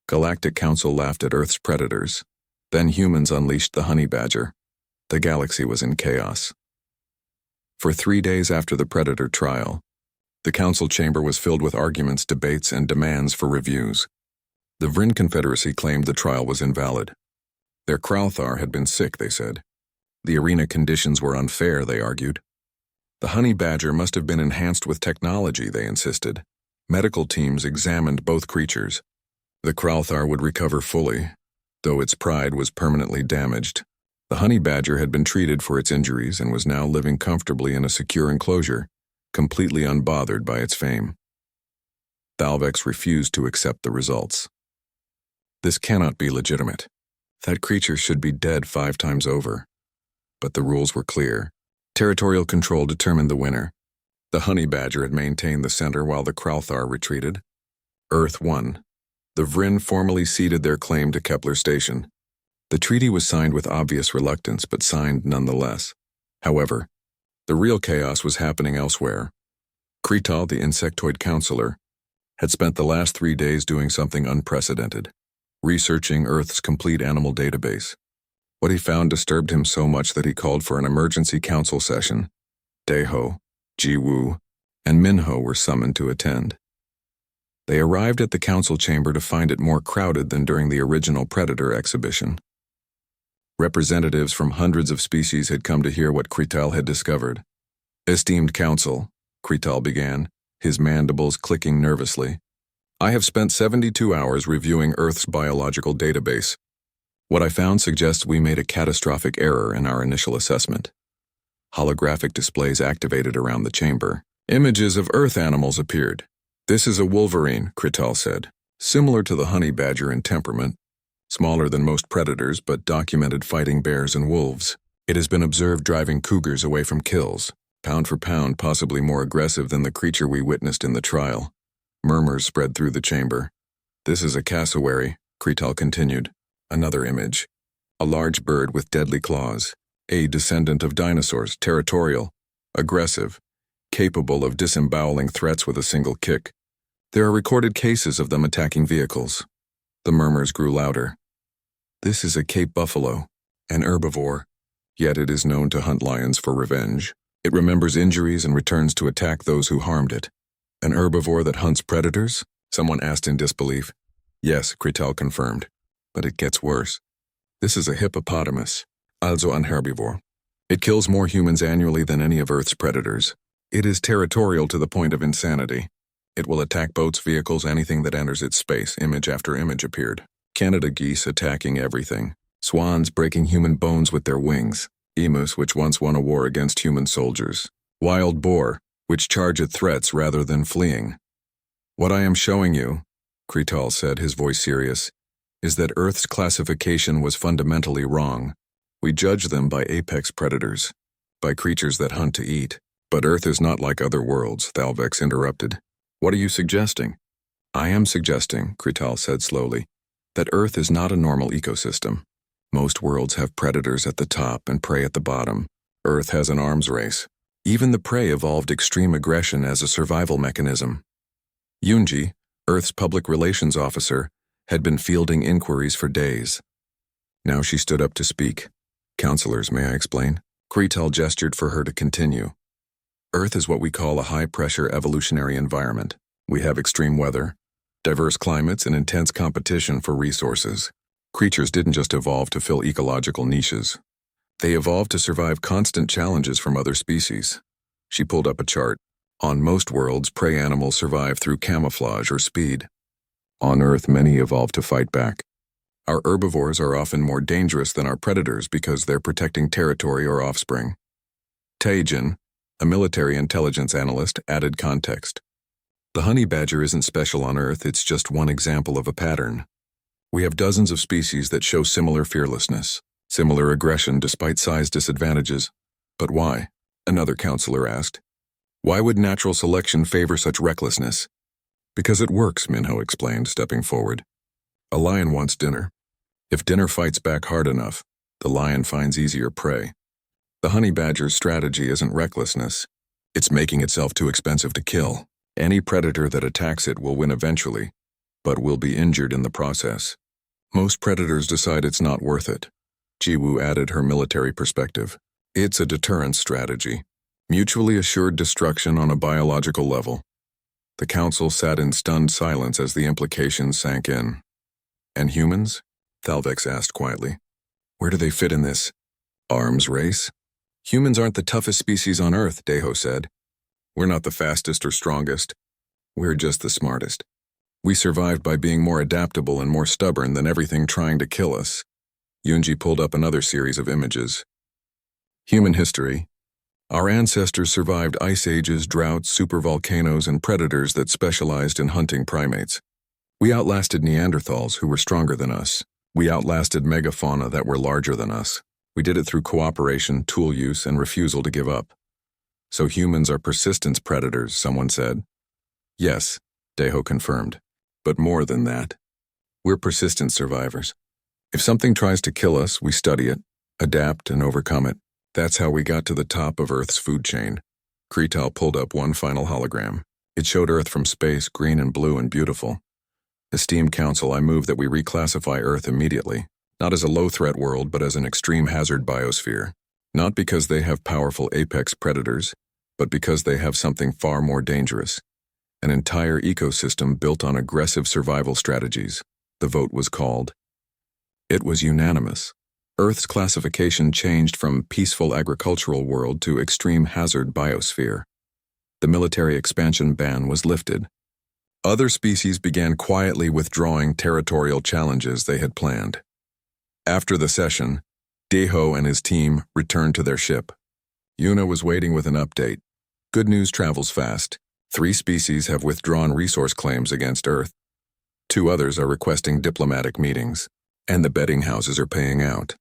Galactic Council laughed at Earth's predators. Then humans unleashed the honey badger. The galaxy was in chaos. For 3 days after the predator trial, the council chamber was filled with arguments, debates, and demands for reviews. The Vryn Confederacy claimed the trial was invalid. Their Kralthar had been sick, they said. The arena conditions were unfair, they argued. The honey badger must have been enhanced with technology, they insisted. Medical teams examined both creatures. The Kralthar would recover fully, though its pride was permanently damaged. The honey badger had been treated for its injuries and was now living comfortably in a secure enclosure, completely unbothered by its fame. Thalvex refused to accept the results. This cannot be legitimate. That creature should be dead 5 times over. But the rules were clear. Territorial control determined the winner. The honey badger had maintained the center while the Kralthar retreated. Earth won. The Vryn formally ceded their claim to Kepler Station. The treaty was signed with obvious reluctance, but signed nonetheless. However, the real chaos was happening elsewhere. Kretal, the insectoid counselor, had spent the last 3 days doing something unprecedented, researching Earth's complete animal database. What he found disturbed him so much that he called for an emergency council session. Daeho, Jiwoo, and Minho were summoned to attend. They arrived at the council chamber to find it more crowded than during the original Predator exhibition. Representatives from hundreds of species had come to hear what Kretal had discovered. Esteemed council, Kretal began, his mandibles clicking nervously. I have spent 72 hours reviewing Earth's biological database. What I found suggests we made a catastrophic error in our initial assessment. Holographic displays activated around the chamber. Images of Earth animals appeared. This is a wolverine, Kretal said, similar to the honey badger in temperament, smaller than most predators but documented fighting bears and wolves. It has been observed driving cougars away from kills, pound for pound possibly more aggressive than the creature we witnessed in the trial. Murmurs spread through the chamber. This is a cassowary, Kretal continued. Another image. A large bird with deadly claws. A descendant of dinosaurs, territorial, aggressive, capable of disemboweling threats with a single kick. There are recorded cases of them attacking vehicles. The murmurs grew louder. This is a Cape buffalo, an herbivore, yet it is known to hunt lions for revenge. It remembers injuries and returns to attack those who harmed it. An herbivore that hunts predators? Someone asked in disbelief. Yes, Kretal confirmed. But it gets worse. This is a hippopotamus, also an herbivore. It kills more humans annually than any of Earth's predators. It is territorial to the point of insanity. It will attack boats, vehicles, anything that enters its space. Image after image appeared. Canada geese attacking everything. Swans breaking human bones with their wings. Emus which once won a war against human soldiers. Wild boar, which charge at threats rather than fleeing. What I am showing you, Kretal said, his voice serious, is that Earth's classification was fundamentally wrong. We judge them by apex predators, by creatures that hunt to eat. But Earth is not like other worlds, Thalvex interrupted. What are you suggesting? I am suggesting, Kretal said slowly, that Earth is not a normal ecosystem. Most worlds have predators at the top and prey at the bottom. Earth has an arms race. Even the prey evolved extreme aggression as a survival mechanism. Yunji, Earth's public relations officer, had been fielding inquiries for days. Now she stood up to speak. Counselors, may I explain? Kretal gestured for her to continue. Earth is what we call a high-pressure evolutionary environment. We have extreme weather, diverse climates, and intense competition for resources. Creatures didn't just evolve to fill ecological niches. They evolved to survive constant challenges from other species. She pulled up a chart. On most worlds, prey animals survive through camouflage or speed. On Earth, many evolve to fight back. Our herbivores are often more dangerous than our predators because they're protecting territory or offspring. Taejin, a military intelligence analyst, added context. The honey badger isn't special on Earth, it's just one example of a pattern. We have dozens of species that show similar fearlessness, similar aggression despite size disadvantages. But why? Another counselor asked. Why would natural selection favor such recklessness? Because it works, Minho explained, stepping forward. A lion wants dinner. If dinner fights back hard enough, the lion finds easier prey. The honey badger's strategy isn't recklessness. It's making itself too expensive to kill. Any predator that attacks it will win eventually, but will be injured in the process. Most predators decide it's not worth it. Jiwoo added her military perspective. It's a deterrence strategy. Mutually assured destruction on a biological level. The council sat in stunned silence as the implications sank in. And humans? Thalvex asked quietly. Where do they fit in this arms race? Humans aren't the toughest species on Earth, Daeho said. We're not the fastest or strongest. We're just the smartest. We survived by being more adaptable and more stubborn than everything trying to kill us. Yunji pulled up another series of images. Human history. Our ancestors survived ice ages, droughts, supervolcanoes, and predators that specialized in hunting primates. We outlasted Neanderthals, who were stronger than us. We outlasted megafauna that were larger than us. We did it through cooperation, tool use, and refusal to give up. So humans are persistence predators, someone said. Yes, Daeho confirmed. But more than that. We're persistent survivors. If something tries to kill us, we study it, adapt, and overcome it. That's how we got to the top of Earth's food chain. Kretal pulled up one final hologram. It showed Earth from space, green and blue and beautiful. Esteemed Council, I move that we reclassify Earth immediately, not as a low-threat world, but as an extreme hazard biosphere. Not because they have powerful apex predators, but because they have something far more dangerous. An entire ecosystem built on aggressive survival strategies. The vote was called. It was unanimous. Earth's classification changed from peaceful agricultural world to extreme hazard biosphere. The military expansion ban was lifted. Other species began quietly withdrawing territorial challenges they had planned. After the session, Daeho and his team returned to their ship. Yuna was waiting with an update. Good news travels fast. 3 species have withdrawn resource claims against Earth. 2 others are requesting diplomatic meetings, and the betting houses are paying out.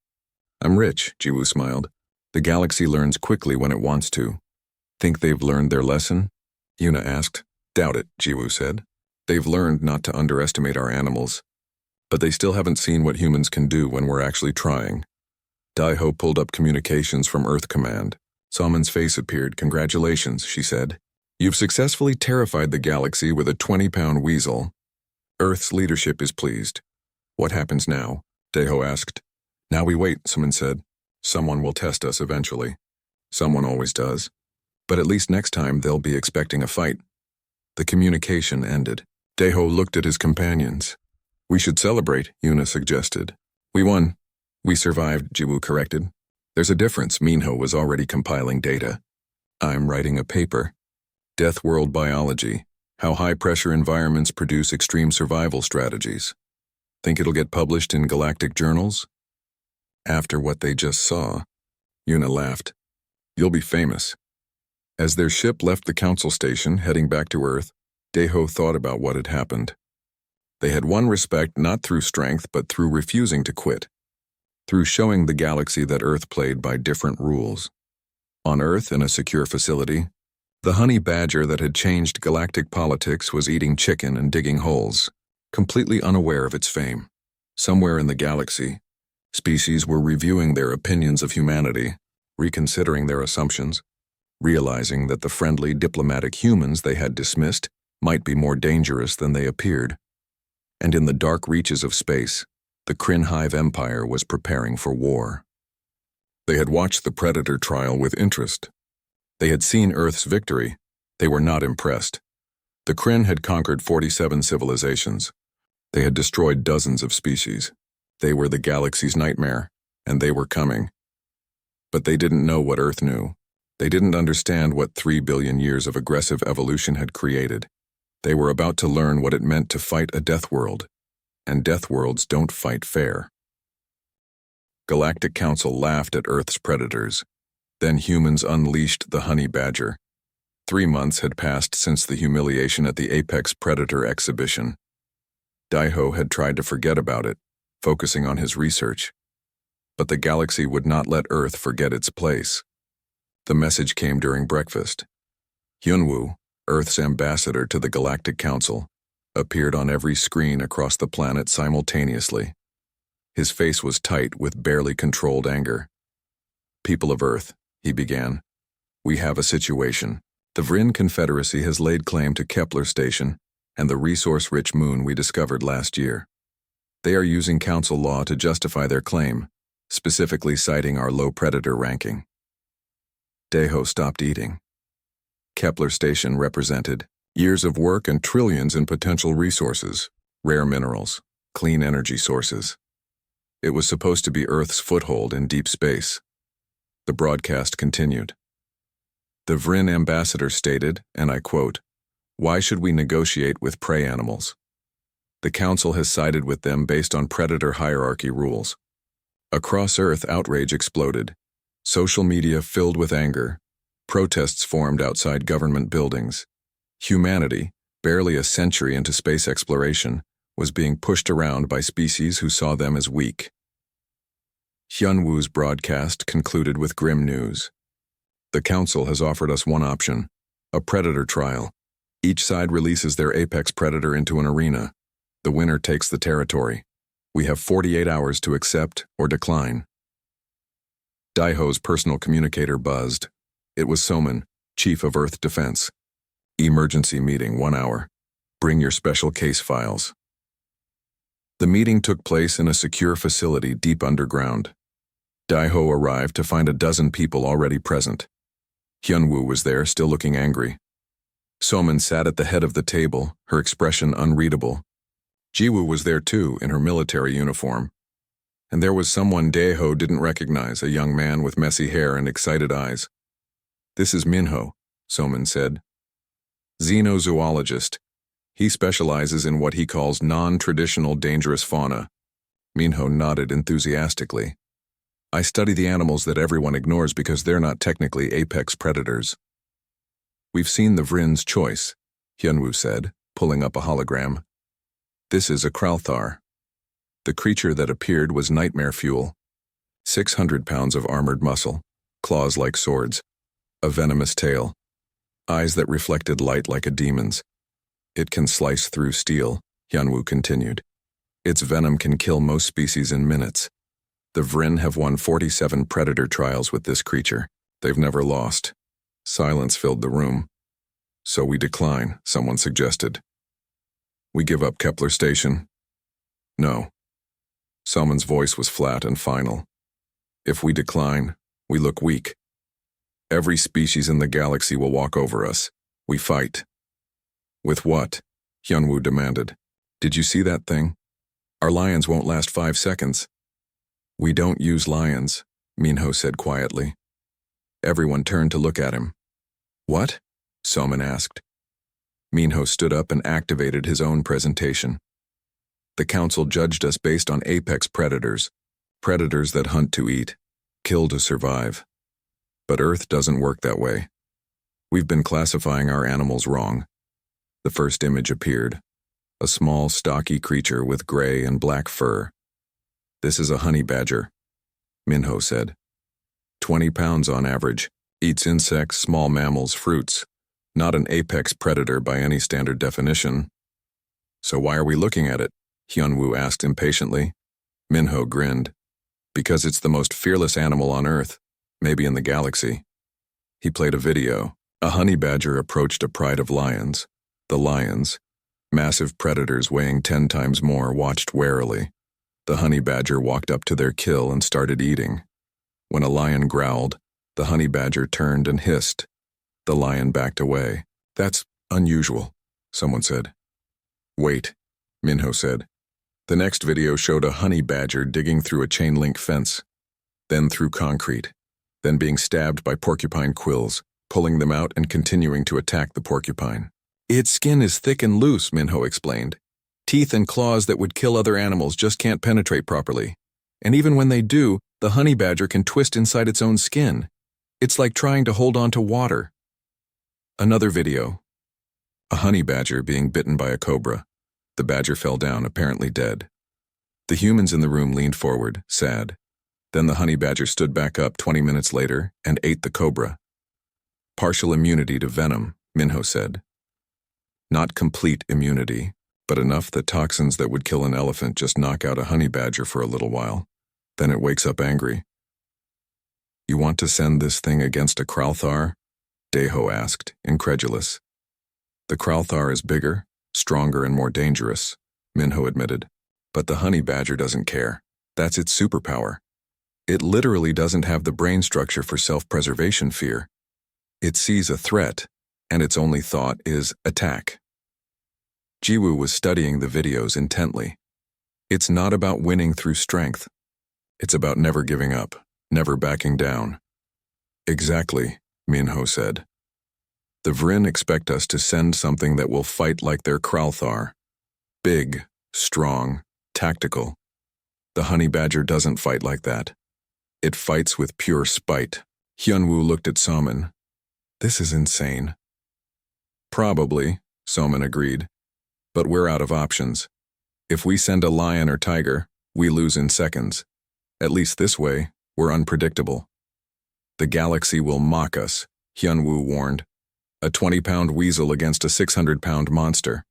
I'm rich, Jiwoo smiled. The galaxy learns quickly when it wants to. Think they've learned their lesson? Yuna asked. Doubt it, Jiwoo said. They've learned not to underestimate our animals. But they still haven't seen what humans can do when we're actually trying. Daeho pulled up communications from Earth Command. Salmon's face appeared. Congratulations, she said. You've successfully terrified the galaxy with a 20-pound weasel. Earth's leadership is pleased. What happens now? Daeho asked. Now we wait, Salmon said. Someone will test us eventually. Someone always does. But at least next time they'll be expecting a fight. The communication ended. Daeho looked at his companions. We should celebrate, Yuna suggested. We won. We survived, Jiwoo corrected. There's a difference. Minho was already compiling data. I'm writing a paper. Death World Biology. How high-pressure environments produce extreme survival strategies. Think it'll get published in galactic journals? After what they just saw, Yuna laughed. You'll be famous. As their ship left the council station, heading back to Earth, Daeho thought about what had happened. They had won respect not through strength, but through refusing to quit. Through showing the galaxy that Earth played by different rules. On Earth, in a secure facility, the honey badger that had changed galactic politics was eating chicken and digging holes, completely unaware of its fame. Somewhere in the galaxy, species were reviewing their opinions of humanity, reconsidering their assumptions, realizing that the friendly, diplomatic humans they had dismissed might be more dangerous than they appeared. And in the dark reaches of space, the Kryn Hive Empire was preparing for war. They had watched the Predator trial with interest. They had seen Earth's victory. They were not impressed. The Kryn had conquered 47 civilizations. They had destroyed dozens of species. They were the galaxy's nightmare, and they were coming. But they didn't know what Earth knew. They didn't understand what 3 billion years of aggressive evolution had created. They were about to learn what it meant to fight a death world, and death worlds don't fight fair. Galactic Council laughed at Earth's predators. Then humans unleashed the honey badger. 3 months had passed since the humiliation at the Apex Predator exhibition. Daeho had tried to forget about it, focusing on his research. But the galaxy would not let Earth forget its place. The message came during breakfast. Hyunwoo, Earth's ambassador to the Galactic Council, appeared on every screen across the planet simultaneously. His face was tight with barely controlled anger. People of Earth, he began, we have a situation. The Vryn Confederacy has laid claim to Kepler Station and the resource-rich moon we discovered last year. They are using council law to justify their claim, specifically citing our low predator ranking. Deho stopped eating. Kepler Station represented years of work and trillions in potential resources, rare minerals, clean energy sources. It was supposed to be Earth's foothold in deep space. The broadcast continued. The Vrin ambassador stated, and I quote, "Why should we negotiate with prey animals? The council has sided with them based on predator hierarchy rules." Across Earth, outrage exploded. Social media filled with anger. Protests formed outside government buildings. Humanity, barely a century into space exploration, was being pushed around by species who saw them as weak. Hyunwoo's broadcast concluded with grim news. The council has offered us one option, a predator trial. Each side releases their apex predator into an arena. The winner takes the territory. We have 48 hours to accept or decline. Daiho's personal communicator buzzed. It was Soman, Chief of Earth Defense. Emergency meeting, 1 hour. Bring your special case files. The meeting took place in a secure facility deep underground. Daiho arrived to find a dozen people already present. Hyunwoo was there, still looking angry. Soman sat at the head of the table, her expression unreadable. Jiwoo was there too, in her military uniform. And there was someone Daiho didn't recognize, a young man with messy hair and excited eyes. "This is Minho," Soman said. "Xenozoologist. He specializes in what he calls non-traditional dangerous fauna." Minho nodded enthusiastically. "I study the animals that everyone ignores because they're not technically apex predators." "We've seen the Vrin's choice," Hyunwoo said, pulling up a hologram. "This is a Kralthar. The creature that appeared was nightmare fuel. 600 pounds of armored muscle, claws like swords, a venomous tail, eyes that reflected light like a demon's. It can slice through steel," Hyunwoo continued. "Its venom can kill most species in minutes. The Vrin have won 47 predator trials with this creature. They've never lost." Silence filled the room. "So we decline," someone suggested. "We give up Kepler Station?" "No." Salmon's voice was flat and final. "If we decline, we look weak. Every species in the galaxy will walk over us. We fight." "With what?" Hyunwoo demanded. "Did you see that thing? Our lions won't last 5 seconds." "We don't use lions," Minho said quietly. Everyone turned to look at him. "What?" Soman asked. Minho stood up and activated his own presentation. "The council judged us based on apex predators, predators that hunt to eat, kill to survive. But Earth doesn't work that way. We've been classifying our animals wrong." The first image appeared, a small, stocky creature with gray and black fur. "This is a honey badger," Minho said. 20 pounds on average, eats insects, small mammals, fruits. Not an apex predator by any standard definition. "So why are we looking at it?" Hyunwoo asked impatiently. Minho grinned. "Because it's the most fearless animal on Earth, maybe in the galaxy." He played a video. A honey badger approached a pride of lions. The lions, massive predators weighing 10 times more, watched warily. The honey badger walked up to their kill and started eating. When a lion growled, the honey badger turned and hissed. The lion backed away. "That's unusual," someone said. "Wait," Minho said. The next video showed a honey badger digging through a chain-link fence, then through concrete, then being stabbed by porcupine quills, pulling them out and continuing to attack the porcupine. "Its skin is thick and loose," Minho explained. "Teeth and claws that would kill other animals just can't penetrate properly. And even when they do, the honey badger can twist inside its own skin. It's like trying to hold on to water." Another video. A honey badger being bitten by a cobra. The badger fell down, apparently dead. The humans in the room leaned forward, sad. Then the honey badger stood back up 20 minutes later and ate the cobra. "Partial immunity to venom," Minho said. "Not complete immunity, but enough that toxins that would kill an elephant just knock out a honey badger for a little while. Then it wakes up angry." "You want to send this thing against a Kralthar?" Daiho asked, incredulous. "The Kralthar is bigger," stronger and more dangerous, Minho admitted. But the honey badger doesn't care. That's its superpower. It literally doesn't have the brain structure for self-preservation fear. It sees a threat, and its only thought is attack. Jiwoo was studying the videos intently. It's not about winning through strength. It's about never giving up, never backing down. Exactly, Minho said. The Vrin expect us to send something that will fight like their Kralthar. Big, strong, tactical. The honey badger doesn't fight like that. It fights with pure spite. Hyunwoo looked at Somin. This is insane. Probably, Somin agreed. But we're out of options. If we send a lion or tiger, we lose in seconds. At least this way, we're unpredictable. The galaxy will mock us, Hyunwoo warned. A 20-pound weasel against a 600-pound monster.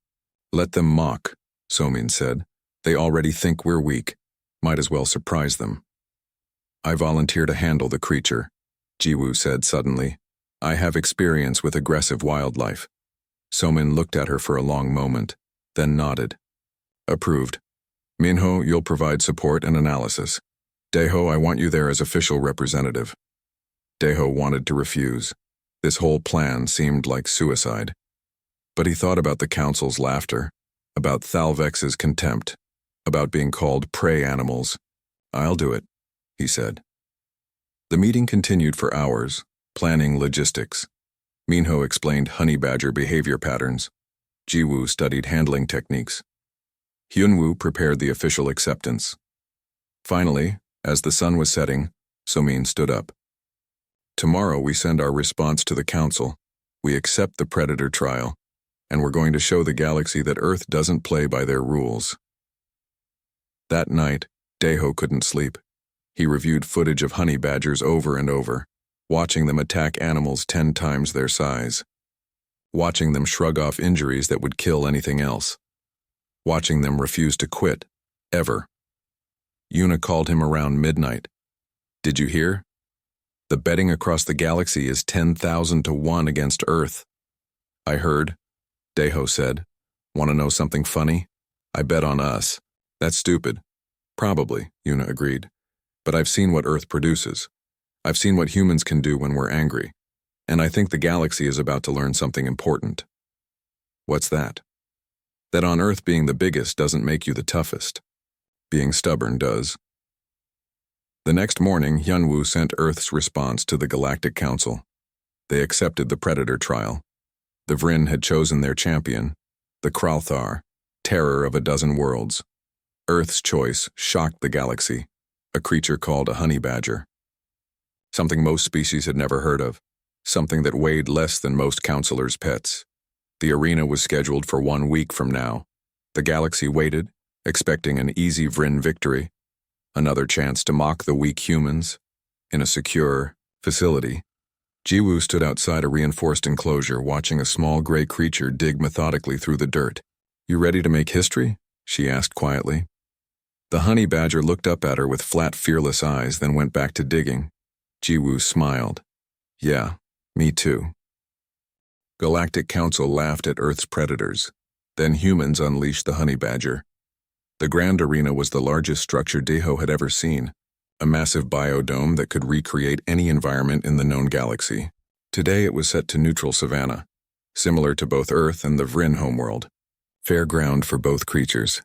Let them mock, Somin said. They already think we're weak. Might as well surprise them. I volunteer to handle the creature, Jiwoo said suddenly. I have experience with aggressive wildlife. Somin looked at her for a long moment, then nodded. Approved. Minho, you'll provide support and analysis. Daeho, I want you there as official representative. Daeho wanted to refuse. This whole plan seemed like suicide. But he thought about the council's laughter, about Thalvex's contempt, about being called prey animals. I'll do it, he said. The meeting continued for hours, planning logistics. Minho explained honey badger behavior patterns. Jiwoo studied handling techniques. Hyunwoo prepared the official acceptance. Finally, as the sun was setting, Somin stood up. Tomorrow we send our response to the council. We accept the predator trial, and we're going to show the galaxy that Earth doesn't play by their rules. That night, Daeho couldn't sleep. He reviewed footage of honey badgers over and over, watching them attack animals 10 times their size. Watching them shrug off injuries that would kill anything else. Watching them refuse to quit, ever. Yuna called him around midnight. Did you hear? The betting across the galaxy is 10,000 to 1 against Earth. I heard, Daeho said. Want to know something funny? I bet on us. That's stupid. Probably, Yuna agreed. But I've seen what Earth produces. I've seen what humans can do when we're angry. And I think the galaxy is about to learn something important. What's that? That on Earth being the biggest doesn't make you the toughest. Being stubborn does. The next morning, Hyunwoo sent Earth's response to the Galactic Council. They accepted the Predator trial. The Vrin had chosen their champion, the Kralthar, terror of a dozen worlds. Earth's choice shocked the galaxy, a creature called a honey badger. Something most species had never heard of, something that weighed less than most counselors' pets. The arena was scheduled for 1 week from now. The galaxy waited, expecting an easy Vrin victory. Another chance to mock the weak humans, in a secure facility. Jiwoo stood outside a reinforced enclosure watching a small gray creature dig methodically through the dirt. You ready to make history? She asked quietly. The honey badger looked up at her with flat, fearless eyes, then went back to digging. Jiwoo smiled. Yeah, me too. Galactic Council laughed at Earth's predators. Then humans unleashed the honey badger. The Grand Arena was the largest structure Daeho had ever seen, a massive biodome that could recreate any environment in the known galaxy. Today it was set to neutral savanna, similar to both Earth and the Vrin homeworld. Fair ground for both creatures.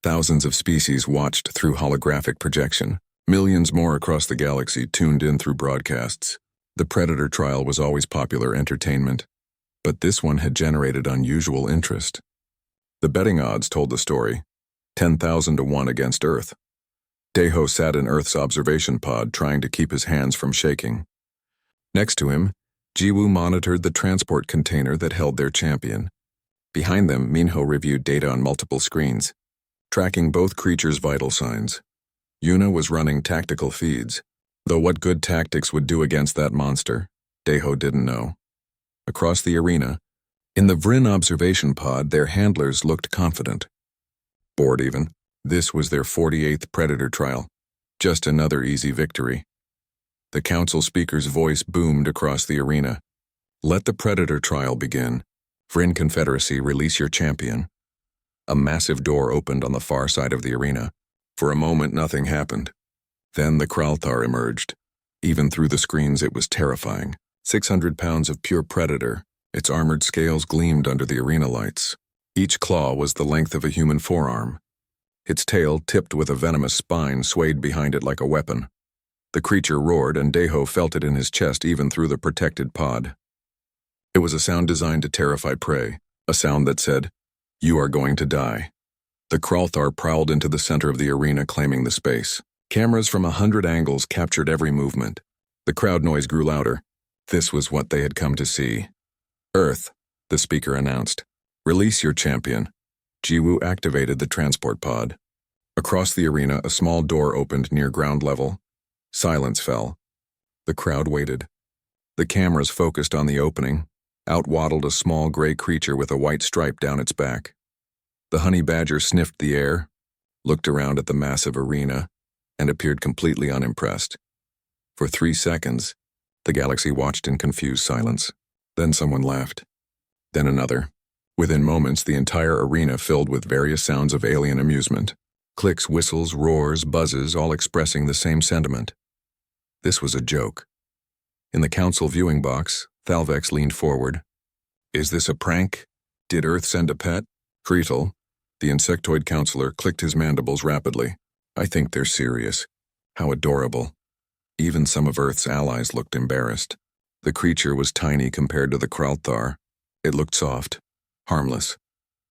Thousands of species watched through holographic projection. Millions more across the galaxy tuned in through broadcasts. The Predator trial was always popular entertainment, but this one had generated unusual interest. The betting odds told the story. 10,000 to 1 against Earth. Daeho sat in Earth's observation pod trying to keep his hands from shaking. Next to him, Jiwoo monitored the transport container that held their champion. Behind them, Minho reviewed data on multiple screens, tracking both creatures' vital signs. Yuna was running tactical feeds, though what good tactics would do against that monster, Daeho didn't know. Across the arena, in the Vrin observation pod, their handlers looked confident. Bored even. This was their 48th Predator trial. Just another easy victory. The council speaker's voice boomed across the arena. Let the Predator trial begin. Vryn Confederacy, release your champion. A massive door opened on the far side of the arena. For a moment, nothing happened. Then the Kralthar emerged. Even through the screens, it was terrifying. 600 pounds of pure predator. Its armored scales gleamed under the arena lights. Each claw was the length of a human forearm. Its tail, tipped with a venomous spine, swayed behind it like a weapon. The creature roared, and Deho felt it in his chest even through the protected pod. It was a sound designed to terrify prey, a sound that said, "You are going to die." The Kralthar prowled into the center of the arena, claiming the space. Cameras from 100 angles captured every movement. The crowd noise grew louder. This was what they had come to see. "Earth," the speaker announced. "Release your champion." Jiwoo activated the transport pod. Across the arena, a small door opened near ground level. Silence fell. The crowd waited. The cameras focused on the opening. Out waddled a small gray creature with a white stripe down its back. The honey badger sniffed the air, looked around at the massive arena, and appeared completely unimpressed. For 3 seconds, the galaxy watched in confused silence. Then someone laughed. Then another. Within moments, the entire arena filled with various sounds of alien amusement. Clicks, whistles, roars, buzzes, all expressing the same sentiment. This was a joke. In the council viewing box, Thalvex leaned forward. "Is this a prank? Did Earth send a pet?" Cretel, the insectoid counselor, clicked his mandibles rapidly. "I think they're serious. How adorable." Even some of Earth's allies looked embarrassed. The creature was tiny compared to the Kralthar. It looked soft, harmless.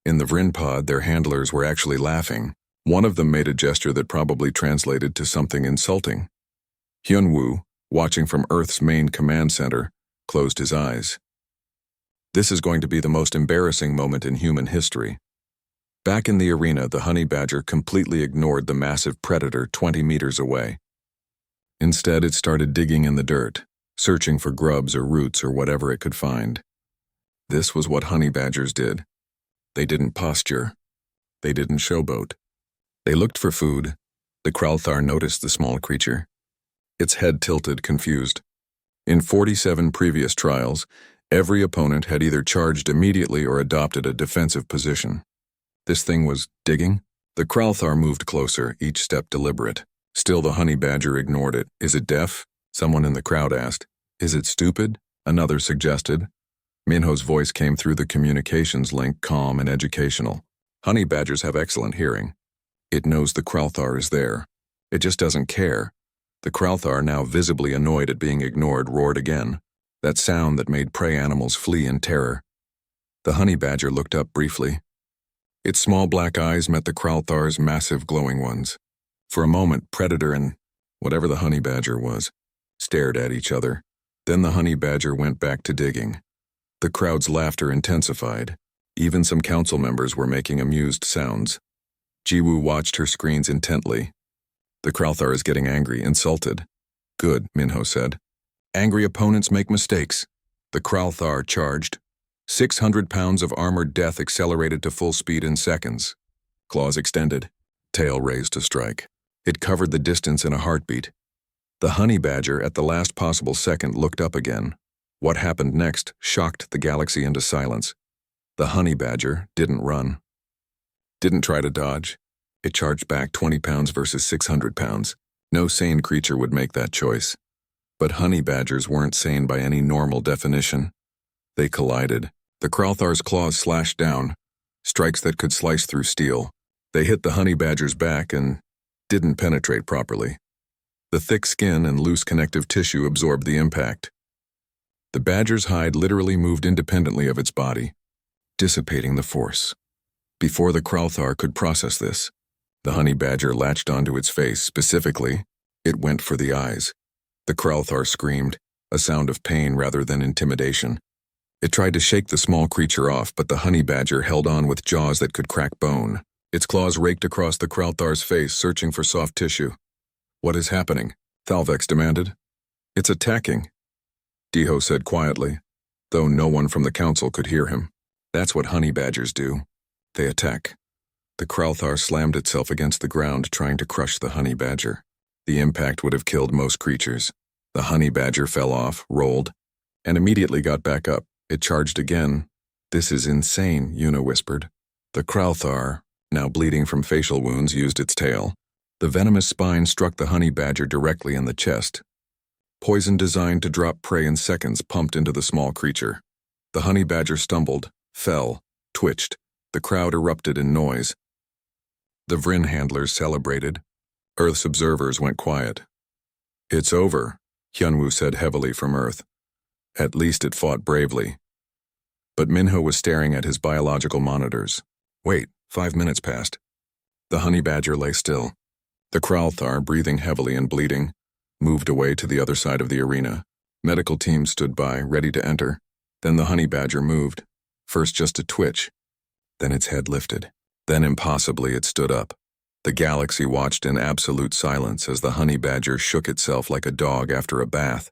In the Vryn pod, their handlers were actually laughing. One of them made a gesture that probably translated to something insulting. Hyunwoo, watching from Earth's main command center, closed his eyes. This is going to be the most embarrassing moment in human history. Back in the arena, the honey badger completely ignored the massive predator 20 meters away. Instead, it started digging in the dirt, searching for grubs or roots or whatever it could find. This was what honey badgers did. They didn't posture. They didn't showboat. They looked for food. The Kralthar noticed the small creature. Its head tilted, confused. In 47 previous trials, every opponent had either charged immediately or adopted a defensive position. This thing was digging. The Kralthar moved closer, each step deliberate. Still, the honey badger ignored it. "Is it deaf?" someone in the crowd asked. "Is it stupid?" another suggested. Minho's voice came through the communications link, calm and educational. "Honey badgers have excellent hearing. It knows the Kralthar is there. It just doesn't care." The Kralthar, now visibly annoyed at being ignored, roared again, that sound that made prey animals flee in terror. The honey badger looked up briefly. Its small black eyes met the Kralthar's massive glowing ones. For a moment, predator and whatever the honey badger was stared at each other. Then the honey badger went back to digging. The crowd's laughter intensified. Even some council members were making amused sounds. Jiwoo watched her screens intently. "The Kralthar is getting angry, insulted." "Good," Minho said. "Angry opponents make mistakes." The Kralthar charged. 600 pounds of armored death accelerated to full speed in seconds. Claws extended, tail raised to strike. It covered the distance in a heartbeat. The honey badger, at the last possible second, looked up again. What happened next shocked the galaxy into silence. The honey badger didn't run. Didn't try to dodge. It charged back 20 pounds versus 600 pounds. No sane creature would make that choice. But honey badgers weren't sane by any normal definition. They collided. The Kralthar's claws slashed down, strikes that could slice through steel. They hit the honey badger's back and didn't penetrate properly. The thick skin and loose connective tissue absorbed the impact. The badger's hide literally moved independently of its body, dissipating the force. Before the Kralthar could process this, the honey badger latched onto its face. Specifically, it went for the eyes. The Kralthar screamed, a sound of pain rather than intimidation. It tried to shake the small creature off, but the honey badger held on with jaws that could crack bone. Its claws raked across the Kralthar's face, searching for soft tissue. "What is happening?" Thalvex demanded. "It's attacking," Deho said quietly, though no one from the council could hear him. "That's what honey badgers do. They attack." The Kralthar slammed itself against the ground, trying to crush the honey badger. The impact would have killed most creatures. The honey badger fell off, rolled, and immediately got back up. It charged again, This is insane, Yuna whispered. The Kralthar, now bleeding from facial wounds, used its tail. The venomous spine struck the honey badger directly in the chest. Poison designed to drop prey in seconds pumped into the small creature. The honey badger stumbled, fell, twitched. The crowd erupted in noise. The Vryn handlers celebrated. Earth's observers went quiet. It's over, Hyunwoo said heavily from Earth. At least it fought bravely. But Minho was staring at his biological monitors. Wait, 5 minutes passed. The honey badger lay still. The Kralthar, breathing heavily and bleeding, moved away to the other side of the arena. Medical teams stood by, ready to enter. Then the honey badger moved, first just a twitch. Then its head lifted. Then impossibly it stood up. The galaxy watched in absolute silence as the honey badger shook itself like a dog after a bath,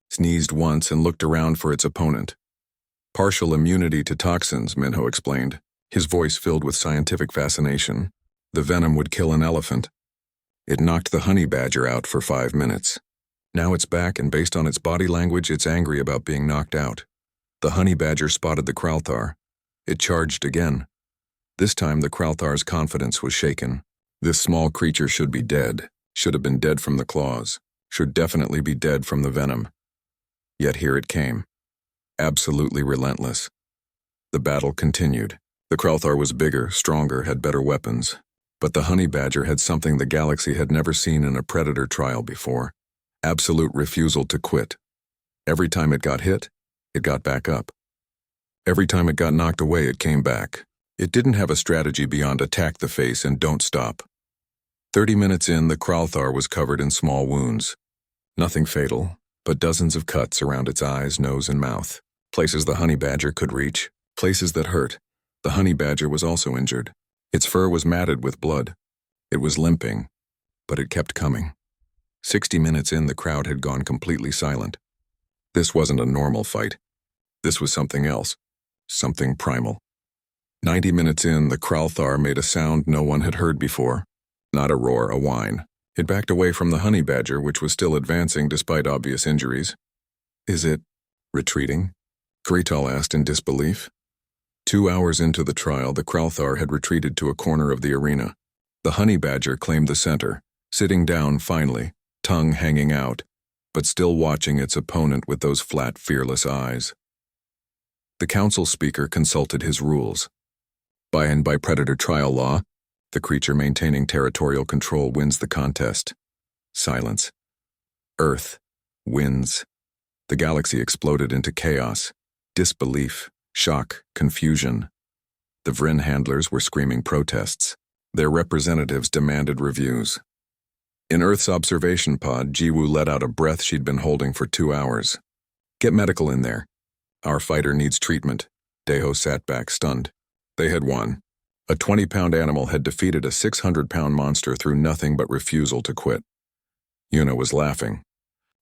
sneezed once and looked around for its opponent. Partial immunity to toxins, Minho explained, his voice filled with scientific fascination. The venom would kill an elephant. It knocked the honey badger out for 5 minutes. Now it's back, and based on its body language, it's angry about being knocked out. The honey badger spotted the Kralthar. It charged again. This time the Kralthar's confidence was shaken. This small creature should be dead, should have been dead from the claws, should definitely be dead from the venom. Yet here it came. Absolutely relentless. The battle continued. The Kralthar was bigger, stronger, had better weapons. But the honey badger had something the galaxy had never seen in a predator trial before. Absolute refusal to quit. Every time it got hit, it got back up. Every time it got knocked away, it came back. It didn't have a strategy beyond attack the face and don't stop. 30 minutes in, the Kralthar was covered in small wounds. Nothing fatal, but dozens of cuts around its eyes, nose, and mouth. Places the honey badger could reach, places that hurt. The honey badger was also injured. Its fur was matted with blood. It was limping, but it kept coming. 60 minutes in, the crowd had gone completely silent. This wasn't a normal fight. This was something else, something primal. 90 minutes in, the Kralthar made a sound no one had heard before. Not a roar, a whine. It backed away from the honey badger, which was still advancing despite obvious injuries. Is it retreating? Krital asked in disbelief. 2 hours into the trial, the Kralthar had retreated to a corner of the arena. The honey badger claimed the center, sitting down finally, tongue hanging out, but still watching its opponent with those flat, fearless eyes. The council speaker consulted his rules. By predator trial law, the creature maintaining territorial control wins the contest. Silence. Earth wins. The galaxy exploded into chaos, disbelief, shock, confusion. The Vryn handlers were screaming protests. Their representatives demanded reviews. In Earth's observation pod, Jiwoo let out a breath she'd been holding for 2 hours. Get medical in there. Our fighter needs treatment. Daeho sat back, stunned. They had won. A 20-pound animal had defeated a 600-pound monster through nothing but refusal to quit. Yuna was laughing.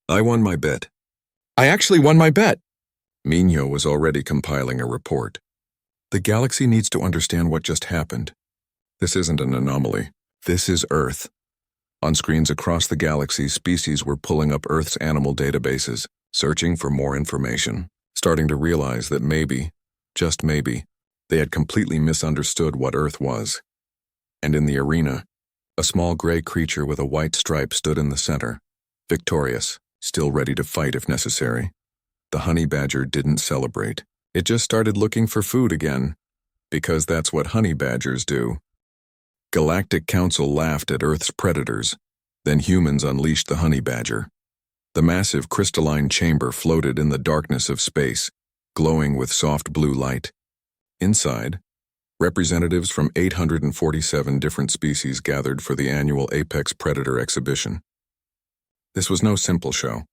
I won my bet. I actually won my bet. Minho was already compiling a report. The galaxy needs to understand what just happened. This isn't an anomaly. This is Earth. On screens across the galaxy, species were pulling up Earth's animal databases, searching for more information, starting to realize that maybe, just maybe, they had completely misunderstood what Earth was. And in the arena, a small gray creature with a white stripe stood in the center, victorious, still ready to fight if necessary. The honey badger didn't celebrate. It just started looking for food again, because that's what honey badgers do. Galactic Council laughed at Earth's predators. Then humans unleashed the honey badger. The massive crystalline chamber floated in the darkness of space, glowing with soft blue light. Inside, representatives from 847 different species gathered for the annual Apex Predator exhibition. This was no simple show.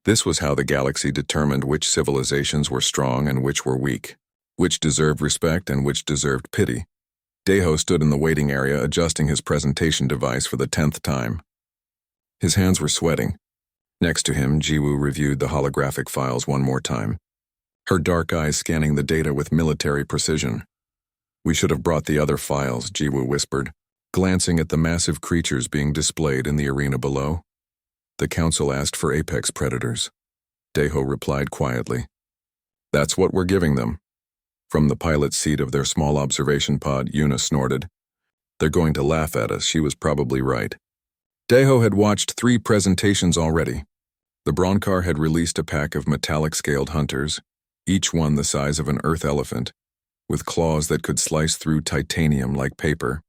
This was how the galaxy determined which civilizations were strong and which were weak, which deserved respect and which deserved pity. Daeho stood in the waiting area adjusting his presentation device for the 10th time. His hands were sweating. Next to him, Jiwoo reviewed the holographic files one more time, her dark eyes scanning the data with military precision. We should have brought the other files, Jiwoo whispered, glancing at the massive creatures being displayed in the arena below. The council asked for apex predators. Daeho replied quietly. That's what we're giving them. From the pilot's seat of their small observation pod, Una snorted. They're going to laugh at us, she was probably right. Deho had watched 3 presentations already. The Broncar had released a pack of metallic-scaled hunters, each one the size of an earth elephant, with claws that could slice through titanium like paper.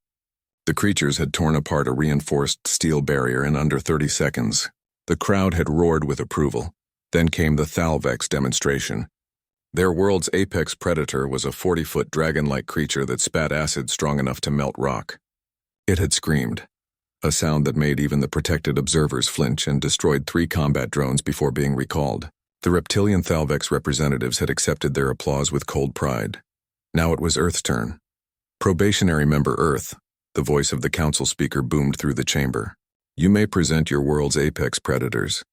The creatures had torn apart a reinforced steel barrier in under 30 seconds. The crowd had roared with approval. Then came the Thalvex demonstration. Their world's apex predator was a 40-foot dragon-like creature that spat acid strong enough to melt rock. It had screamed, a sound that made even the protected observers flinch and destroyed 3 combat drones before being recalled. The reptilian Thalvex representatives had accepted their applause with cold pride. Now it was Earth's turn. Probationary member Earth, the voice of the council speaker boomed through the chamber. You may present your world's apex predators.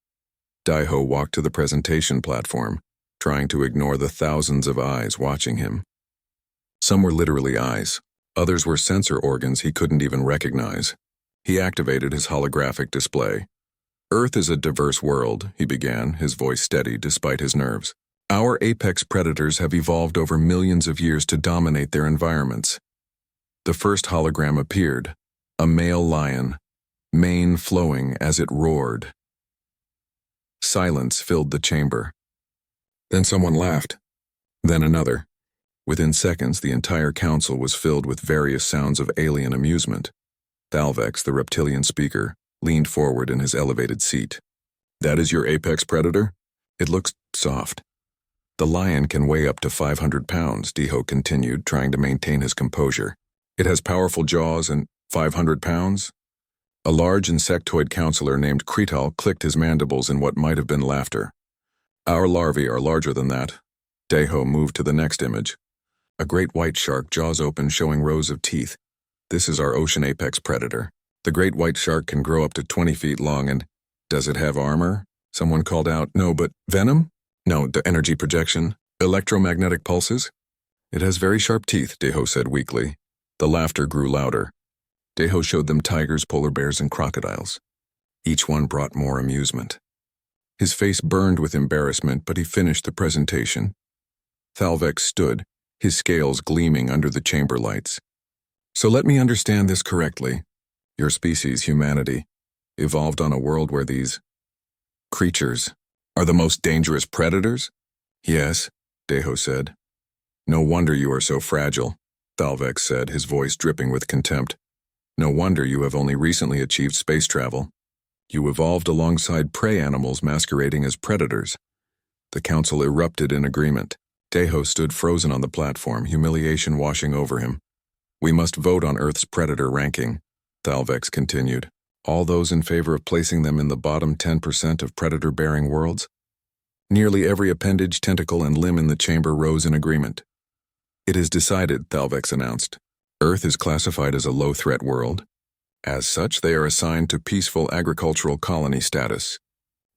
Daiho walked to the presentation platform, trying to ignore the thousands of eyes watching him. Some were literally eyes. Others were sensor organs he couldn't even recognize. He activated his holographic display. Earth is a diverse world, he began, his voice steady despite his nerves. Our apex predators have evolved over millions of years to dominate their environments. The first hologram appeared, a male lion, mane flowing as it roared. Silence filled the chamber. Then someone laughed. Then another. Within seconds, the entire council was filled with various sounds of alien amusement. Thalvex, the reptilian speaker, leaned forward in his elevated seat. That is your apex predator? It looks soft. The lion can weigh up to 500 pounds, Deho continued, trying to maintain his composure. It has powerful jaws and 500 pounds? A large insectoid counselor named Kretal clicked his mandibles in what might have been laughter. Our larvae are larger than that. Deho moved to the next image. A great white shark, jaws open, showing rows of teeth. This is our ocean apex predator. The great white shark can grow up to 20 feet long and... Does it have armor? Someone called out. No, but venom? No, the energy projection. Electromagnetic pulses? It has very sharp teeth, Deho said weakly. The laughter grew louder. Deho showed them tigers, polar bears, and crocodiles. Each one brought more amusement. His face burned with embarrassment, but he finished the presentation. Thalvex stood, his scales gleaming under the chamber lights. So let me understand this correctly. Your species, humanity, evolved on a world where these creatures are the most dangerous predators? Yes, Deho said. No wonder you are so fragile, Thalvex said, his voice dripping with contempt. No wonder you have only recently achieved space travel. You evolved alongside prey animals masquerading as predators. The council erupted in agreement. Deho stood frozen on the platform, humiliation washing over him. We must vote on Earth's predator ranking, Thalvex continued. All those in favor of placing them in the bottom 10% of predator-bearing worlds? Nearly every appendage, tentacle, and limb in the chamber rose in agreement. It is decided, Thalvex announced. Earth is classified as a low-threat world. As such, they are assigned to peaceful agricultural colony status.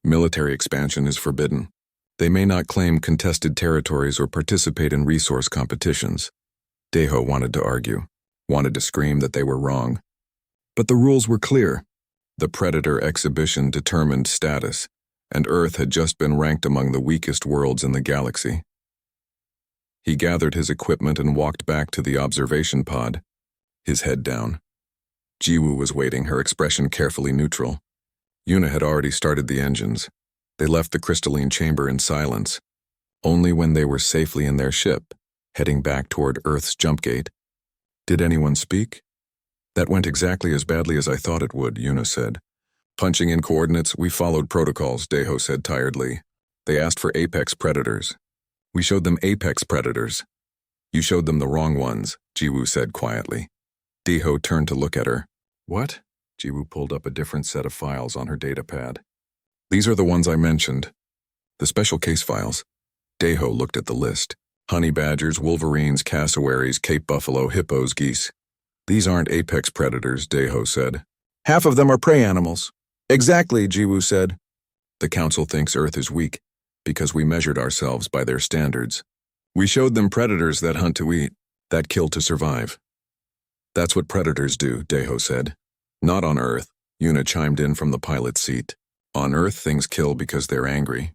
Military expansion is forbidden. They may not claim contested territories or participate in resource competitions. Deho wanted to argue, wanted to scream that they were wrong. But the rules were clear. The Predator exhibition determined status, and Earth had just been ranked among the weakest worlds in the galaxy. He gathered his equipment and walked back to the observation pod, his head down. Jiwoo was waiting, her expression carefully neutral. Una had already started the engines. They left the crystalline chamber in silence. Only when they were safely in their ship, heading back toward Earth's jump gate. Did anyone speak? That went exactly as badly as I thought it would, Una said. Punching in coordinates, we followed protocols, Deho said tiredly. They asked for apex predators. We showed them apex predators. You showed them the wrong ones, Jiwoo said quietly. Deho turned to look at her. What? Jiwoo pulled up a different set of files on her datapad. These are the ones I mentioned. The special case files. Deho looked at the list. Honey badgers, wolverines, cassowaries, Cape buffalo, hippos, geese. These aren't apex predators, Deho said. Half of them are prey animals. Exactly, Jiwoo said. The council thinks Earth is weak because we measured ourselves by their standards. We showed them predators that hunt to eat, that kill to survive. That's what predators do, Deho said. Not on Earth, Una chimed in from the pilot's seat. On Earth, things kill because they're angry.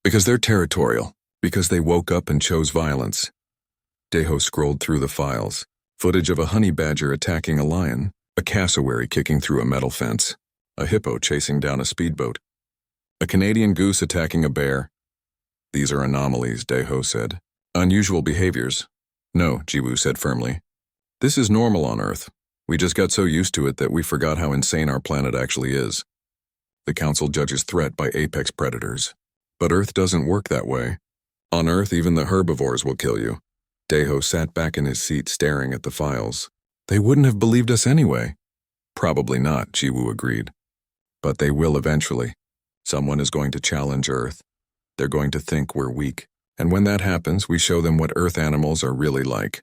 Because they're territorial. Because they woke up and chose violence. Deho scrolled through the files. Footage of a honey badger attacking a lion, a cassowary kicking through a metal fence, a hippo chasing down a speedboat, a Canadian goose attacking a bear. These are anomalies, Deho said. Unusual behaviors. No, Jiwoo said firmly. This is normal on Earth. We just got so used to it that we forgot how insane our planet actually is. The Council judges threat by apex predators. But Earth doesn't work that way. On Earth, even the herbivores will kill you. Deho sat back in his seat staring at the files. They wouldn't have believed us anyway. Probably not, Jiwoo agreed. But they will eventually. Someone is going to challenge Earth. They're going to think we're weak. And when that happens, we show them what Earth animals are really like.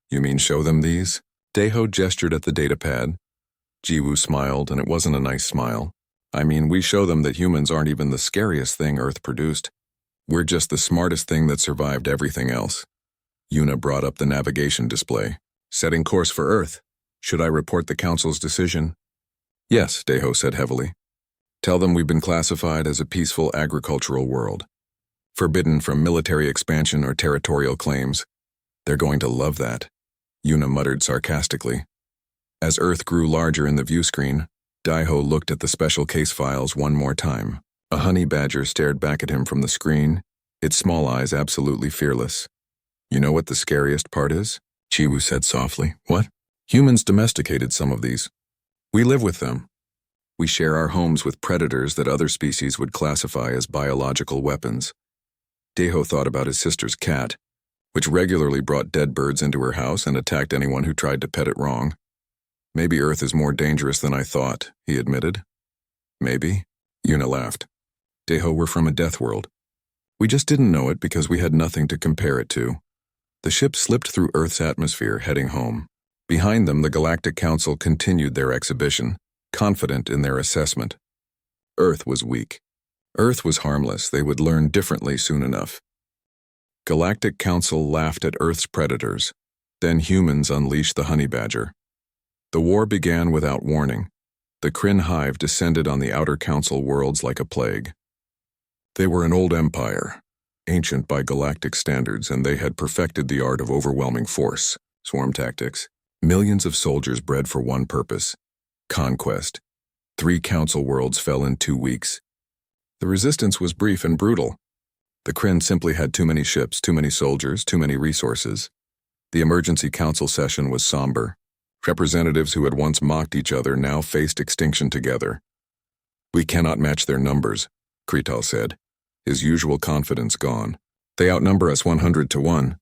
You mean show them these? Deho gestured at the datapad. Jiwoo smiled, and it wasn't a nice smile. I mean, we show them that humans aren't even the scariest thing Earth produced. We're just the smartest thing that survived everything else. Yuna brought up the navigation display. Setting course for Earth. Should I report the Council's decision? Yes, Deho said heavily. Tell them we've been classified as a peaceful agricultural world. Forbidden from military expansion or territorial claims. They're going to love that, Yuna muttered sarcastically. As Earth grew larger in the view screen, Deho looked at the special case files one more time. A honey badger stared back at him from the screen, its small eyes absolutely fearless. You know what the scariest part is? Jiwoo said softly. What? Humans domesticated some of these. We live with them. We share our homes with predators that other species would classify as biological weapons. Deho thought about his sister's cat, which regularly brought dead birds into her house and attacked anyone who tried to pet it wrong. Maybe Earth is more dangerous than I thought, he admitted. Maybe, Yuna laughed. Deho, we're from a death world. We just didn't know it because we had nothing to compare it to. The ship slipped through Earth's atmosphere, heading home. Behind them, the Galactic Council continued their exhibition, confident in their assessment. Earth was weak. Earth was harmless. They would learn differently soon enough. Galactic Council laughed at Earth's predators. Then humans unleashed the honey badger. The war began without warning. The Kryn hive descended on the outer council worlds like a plague. They were an old empire, ancient by galactic standards, and they had perfected the art of overwhelming force, swarm tactics. Millions of soldiers bred for one purpose: conquest. 3 council worlds fell in 2 weeks. The resistance was brief and brutal. The Kryn simply had too many ships, too many soldiers, too many resources. The emergency council session was somber. Representatives who had once mocked each other now faced extinction together. We cannot match their numbers, Krital said, his usual confidence gone. They outnumber us 100 to 1.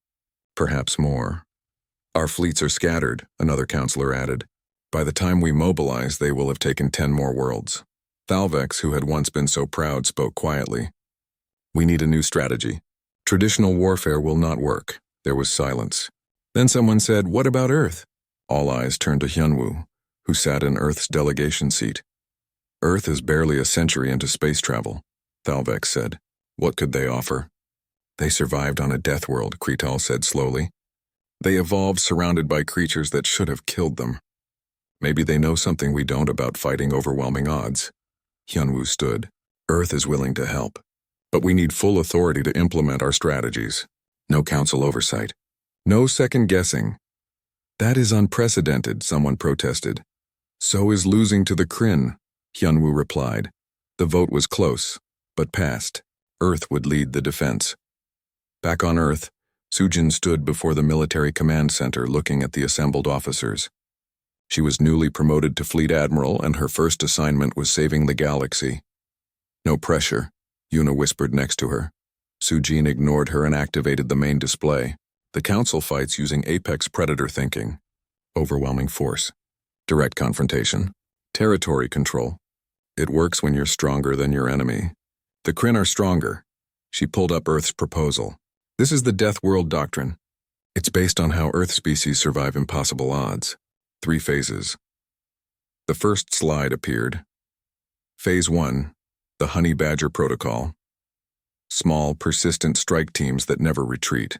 Perhaps more. Our fleets are scattered, another counselor added. By the time we mobilize, they will have taken 10 more worlds. Thalvex, who had once been so proud, spoke quietly. We need a new strategy. Traditional warfare will not work. There was silence. Then someone said, what about Earth? All eyes turned to Hyunwoo, who sat in Earth's delegation seat. Earth is barely a century into space travel, Thalvex said. What could they offer? They survived on a death world, Krital said slowly. They evolved surrounded by creatures that should have killed them. Maybe they know something we don't about fighting overwhelming odds. Hyunwoo stood. Earth is willing to help. But we need full authority to implement our strategies. No council oversight. No second guessing. That is unprecedented, someone protested. So is losing to the Kryn, Hyunwoo replied. The vote was close, but passed. Earth would lead the defense. Back on Earth, Sujin stood before the military command center looking at the assembled officers. She was newly promoted to fleet admiral, and her first assignment was saving the galaxy. No pressure, Yuna whispered next to her. Sujin ignored her and activated the main display. The council fights using apex predator thinking. Overwhelming force. Direct confrontation. Territory control. It works when you're stronger than your enemy. The Kryn are stronger. She pulled up Earth's proposal. This is the Death World Doctrine. It's based on how Earth species survive impossible odds. 3 phases. The first slide appeared. Phase 1, the Honey Badger Protocol. Small, persistent strike teams that never retreat.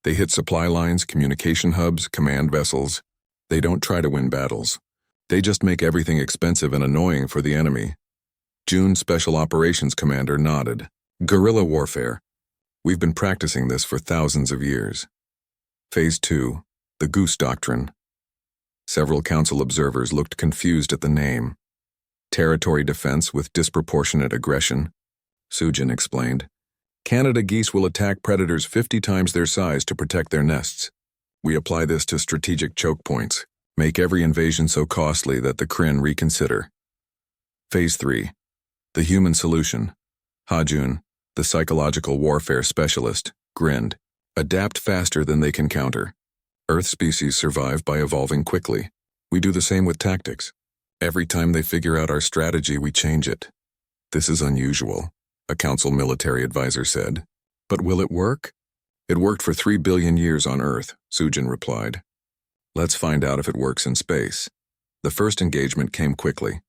They hit supply lines, communication hubs, command vessels. They don't try to win battles. They just make everything expensive and annoying for the enemy. June Special Operations Commander nodded. Guerrilla warfare. We've been practicing this for thousands of years. Phase 2. The Goose Doctrine. Several council observers looked confused at the name. Territory defense with disproportionate aggression, Sujin explained. Canada geese will attack predators 50 times their size to protect their nests. We apply this to strategic choke points, make every invasion so costly that the Kryn reconsider. Phase 3. The Human Solution. Hajun, the psychological warfare specialist, grinned. Adapt faster than they can counter. Earth species survive by evolving quickly. We do the same with tactics. Every time they figure out our strategy, we change it. This is unusual, a council military advisor said. But will it work? It worked for 3 billion years on Earth, Sujin replied. Let's find out if it works in space. The first engagement came quickly.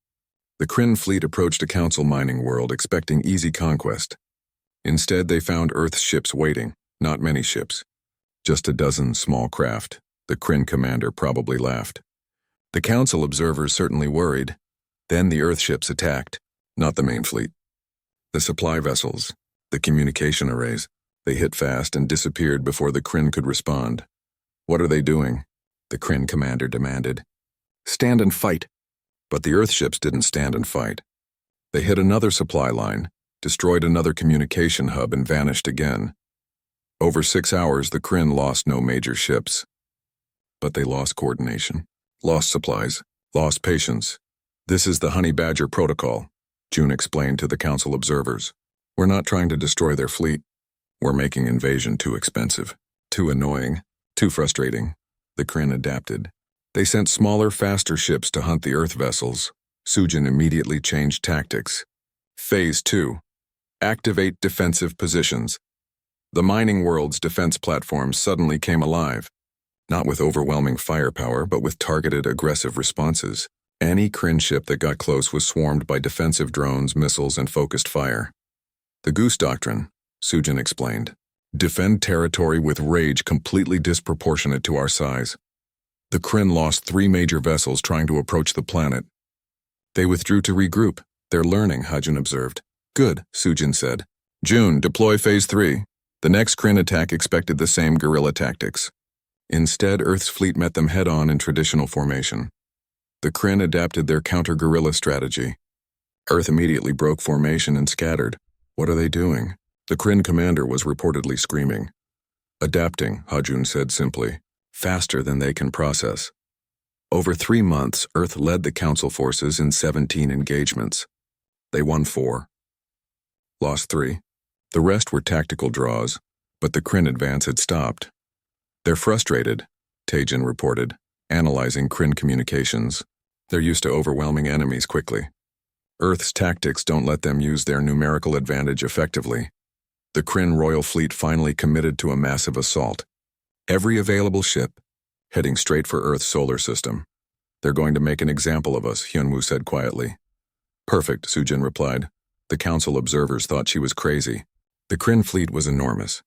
The Kryn fleet approached a council mining world expecting easy conquest. Instead, they found Earth's ships waiting, not many ships. Just a dozen small craft. The Kryn commander probably laughed. The council observers certainly worried. Then the Earth ships attacked, not the main fleet. The supply vessels, the communication arrays, they hit fast and disappeared before the Kryn could respond. What are they doing? The Kryn commander demanded. Stand and fight. But the Earth ships didn't stand and fight. They hit another supply line, destroyed another communication hub, and vanished again. Over 6 hours, the Kryn lost no major ships. But they lost coordination, lost supplies, lost patience. This is the Honey Badger Protocol, June explained to the council observers. We're not trying to destroy their fleet. We're making invasion too expensive, too annoying, too frustrating. The Kryn adapted. They sent smaller, faster ships to hunt the Earth vessels. Sujin immediately changed tactics. Phase 2. Activate defensive positions. The mining world's defense platforms suddenly came alive, not with overwhelming firepower, but with targeted, aggressive responses. Any Kryn ship that got close was swarmed by defensive drones, missiles, and focused fire. The Goose Doctrine, Sujin explained. Defend territory with rage completely disproportionate to our size. The Kryn lost 3 major vessels trying to approach the planet. They withdrew to regroup. They're learning, Hajun observed. Good, Sujin said. June, deploy Phase 3. The next Kryn attack expected the same guerrilla tactics. Instead, Earth's fleet met them head-on in traditional formation. The Kryn adapted their counter-guerrilla strategy. Earth immediately broke formation and scattered. What are they doing? The Kryn commander was reportedly screaming. Adapting, Hajun said simply. Faster than they can process. Over 3 months, Earth led the Council forces in 17 engagements. They won 4. Lost 3. The rest were tactical draws, but the Kryn advance had stopped. They're frustrated, Tajin reported, analyzing Kryn communications. They're used to overwhelming enemies quickly. Earth's tactics don't let them use their numerical advantage effectively. The Kryn royal fleet finally committed to a massive assault. Every available ship, heading straight for Earth's solar system. They're going to make an example of us, Hyunwoo said quietly. Perfect, Sujin replied. The council observers thought she was crazy. The Kryn fleet was enormous.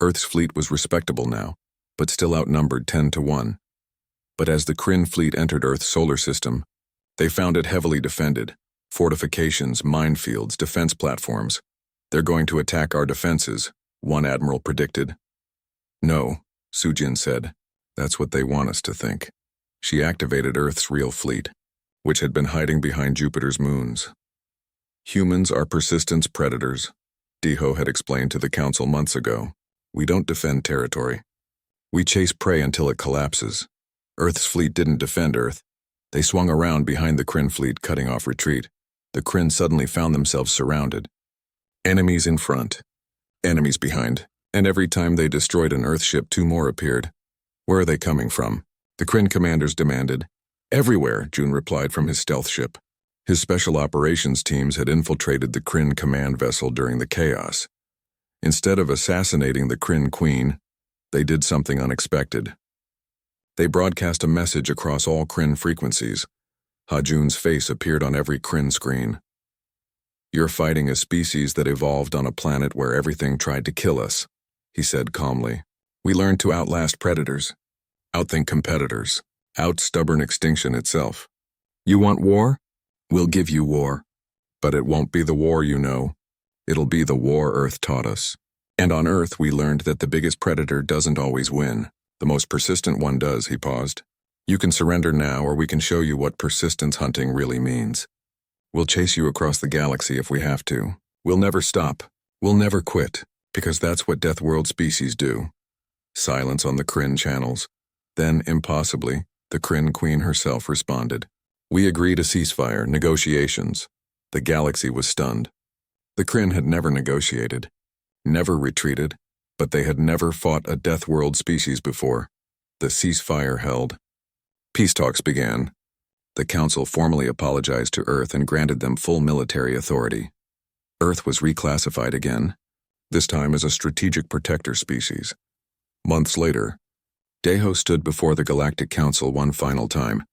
Earth's fleet was respectable now, but still outnumbered 10-1. But as the Kryn fleet entered Earth's solar system, they found it heavily defended. Fortifications, minefields, defense platforms. They're going to attack our defenses, one admiral predicted. No, Sujin said. That's what they want us to think. She activated Earth's real fleet, which had been hiding behind Jupiter's moons. Humans are persistence predators, Diho had explained to the council months ago. We don't defend territory. We chase prey until it collapses. Earth's fleet didn't defend Earth. They swung around behind the Kryn fleet, cutting off retreat. The Kryn suddenly found themselves surrounded. Enemies in front, enemies behind, and every time they destroyed an Earth ship, 2 more appeared. Where are they coming from? The Kryn commanders demanded. Everywhere, June replied from his stealth ship. His special operations teams had infiltrated the Kryn command vessel during the chaos. Instead of assassinating the Kryn queen, they did something unexpected. They broadcast a message across all Kryn frequencies. Hajun's face appeared on every Kryn screen. You're fighting a species that evolved on a planet where everything tried to kill us, he said calmly. We learned to outlast predators, outthink competitors, out-stubborn extinction itself. You want war? We'll give you war. But it won't be the war you know. It'll be the war Earth taught us. And on Earth we learned that the biggest predator doesn't always win. The most persistent one does, he paused. You can surrender now, or we can show you what persistence hunting really means. We'll chase you across the galaxy if we have to. We'll never stop. We'll never quit, because that's what Death World species do. Silence on the Kryn channels. Then, impossibly, the Kryn Queen herself responded. We agree to ceasefire, negotiations. The galaxy was stunned. The Kryn had never negotiated, never retreated, but they had never fought a Death World species before. The ceasefire held. Peace talks began. The Council formally apologized to Earth and granted them full military authority. Earth was reclassified again, this time as a strategic protector species. Months later, Deho stood before the Galactic Council one final time,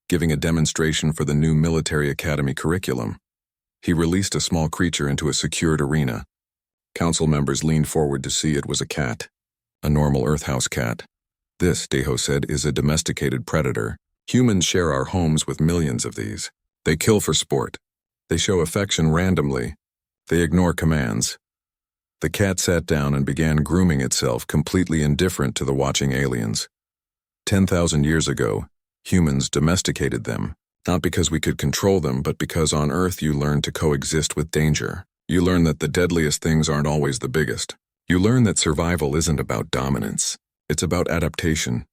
giving a demonstration for the new military academy curriculum. He released a small creature into a secured arena. Council members leaned forward to see it was a cat, a normal Earth house cat. This, Deho said, is a domesticated predator. Humans share our homes with millions of these. They kill for sport. They show affection randomly. They ignore commands. The cat sat down and began grooming itself, completely indifferent to the watching aliens. 10,000 years ago, humans domesticated them, not because we could control them, but because on Earth you learn to coexist with danger. You learn that the deadliest things aren't always the biggest. You learn that survival isn't about dominance. It's about adaptation.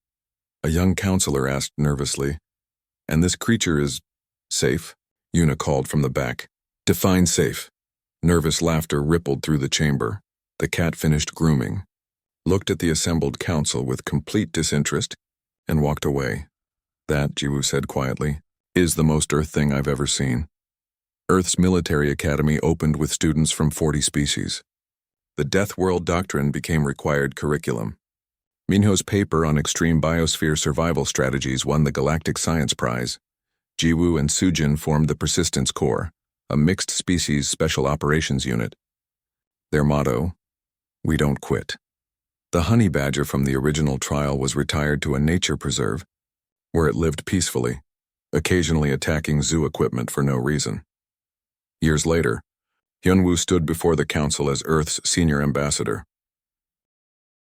A young counselor asked nervously, "And this creature is safe?" Yuna called from the back. "Define safe." Nervous laughter rippled through the chamber. The cat finished grooming, looked at the assembled council with complete disinterest, and walked away. That, Jiwoo said quietly, is the most Earth thing I've ever seen. Earth's military academy opened with students from 40 species. The Death World Doctrine became required curriculum. Minho's paper on extreme biosphere survival strategies won the Galactic Science Prize. Jiwoo and Sujin formed the Persistence Corps, a mixed species special operations unit. Their motto, "We don't quit." The honey badger from the original trial was retired to a nature preserve, where it lived peacefully, occasionally attacking zoo equipment for no reason. Years later, Hyunwoo stood before the council as Earth's senior ambassador.